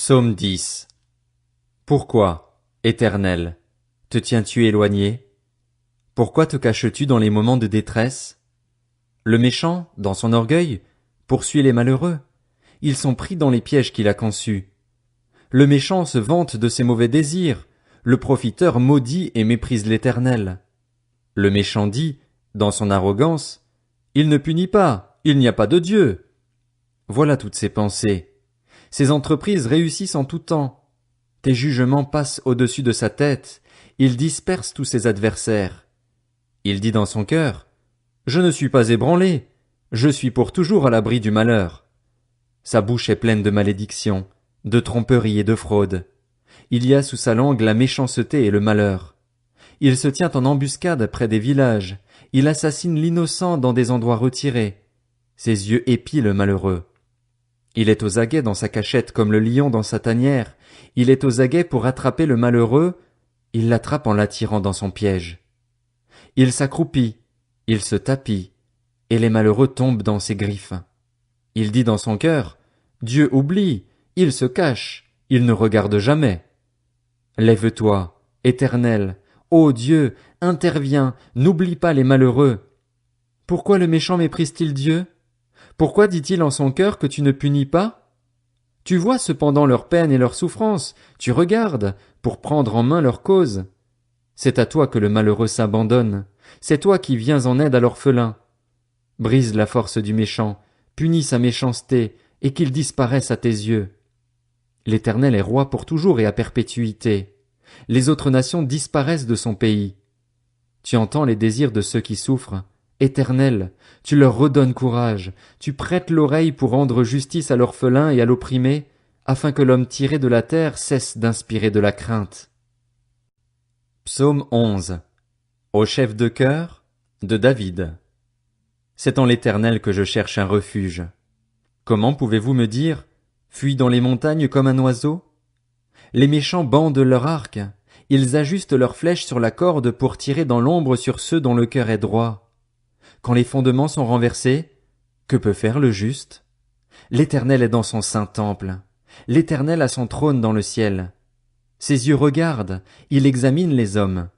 Psaume 10. Pourquoi, Éternel, te tiens-tu éloigné? Pourquoi te caches-tu dans les moments de détresse? Le méchant, dans son orgueil, poursuit les malheureux. Ils sont pris dans les pièges qu'il a conçus. Le méchant se vante de ses mauvais désirs. Le profiteur maudit et méprise l'Éternel. Le méchant dit, dans son arrogance, « Il ne punit pas, il n'y a pas de Dieu. » Voilà toutes ses pensées. Ses entreprises réussissent en tout temps. Tes jugements passent au-dessus de sa tête. Il disperse tous ses adversaires. Il dit dans son cœur, « Je ne suis pas ébranlé. Je suis pour toujours à l'abri du malheur. » Sa bouche est pleine de malédictions, de tromperies et de fraudes. Il y a sous sa langue la méchanceté et le malheur. Il se tient en embuscade près des villages. Il assassine l'innocent dans des endroits retirés. Ses yeux épient le malheureux. Il est aux aguets dans sa cachette comme le lion dans sa tanière. Il est aux aguets pour attraper le malheureux. Il l'attrape en l'attirant dans son piège. Il s'accroupit, il se tapit, et les malheureux tombent dans ses griffes. Il dit dans son cœur, « Dieu oublie, il se cache, il ne regarde jamais. » Lève-toi, Éternel, ô Dieu, interviens, n'oublie pas les malheureux. Pourquoi le méchant méprise-t-il Dieu? Pourquoi dit-il en son cœur que tu ne punis pas? Tu vois cependant leur peine et leur souffrance, tu regardes, pour prendre en main leur cause. C'est à toi que le malheureux s'abandonne, c'est toi qui viens en aide à l'orphelin. Brise la force du méchant, punis sa méchanceté, et qu'il disparaisse à tes yeux. L'Éternel est roi pour toujours et à perpétuité. Les autres nations disparaissent de son pays. Tu entends les désirs de ceux qui souffrent. Éternel, tu leur redonnes courage, tu prêtes l'oreille pour rendre justice à l'orphelin et à l'opprimé, afin que l'homme tiré de la terre cesse d'inspirer de la crainte. Psaume 11. Au chef de chœur, de David. C'est en l'Éternel que je cherche un refuge. Comment pouvez-vous me dire, fuis dans les montagnes comme un oiseau? Les méchants bandent leur arc, ils ajustent leurs flèches sur la corde pour tirer dans l'ombre sur ceux dont le cœur est droit. Quand les fondements sont renversés, que peut faire le juste? L'Éternel est dans son saint temple. L'Éternel a son trône dans le ciel. Ses yeux regardent, il examine les hommes.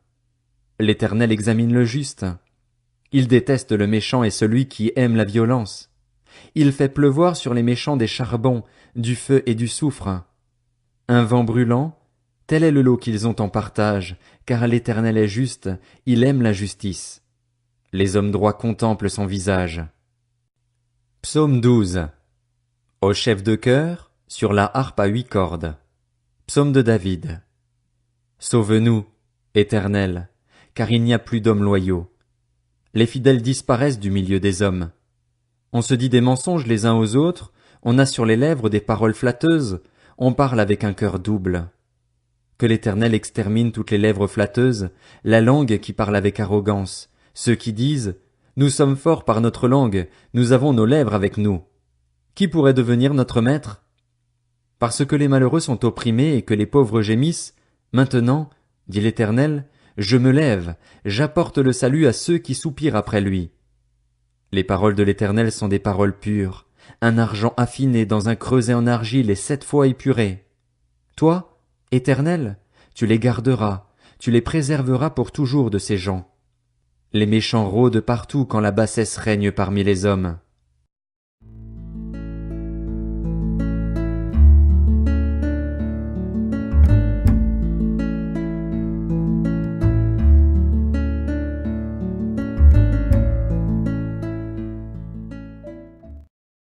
L'Éternel examine le juste. Il déteste le méchant et celui qui aime la violence. Il fait pleuvoir sur les méchants des charbons, du feu et du soufre. Un vent brûlant, tel est le lot qu'ils ont en partage, car l'Éternel est juste, il aime la justice. Les hommes droits contemplent son visage. Psaume 12. Au chef de chœur, sur la harpe à 8 cordes. Psaume de David. Sauve-nous, Éternel, car il n'y a plus d'hommes loyaux. Les fidèles disparaissent du milieu des hommes. On se dit des mensonges les uns aux autres, on a sur les lèvres des paroles flatteuses, on parle avec un cœur double. Que l'Éternel extermine toutes les lèvres flatteuses, la langue qui parle avec arrogance, ceux qui disent « Nous sommes forts par notre langue, nous avons nos lèvres avec nous. » Qui pourrait devenir notre maître? Parce que les malheureux sont opprimés et que les pauvres gémissent, maintenant, dit l'Éternel, je me lève, j'apporte le salut à ceux qui soupirent après lui. Les paroles de l'Éternel sont des paroles pures, un argent affiné dans un creuset en argile et 7 fois épuré. Toi, Éternel, tu les garderas, tu les préserveras pour toujours de ces gens. Les méchants rôdent partout quand la bassesse règne parmi les hommes.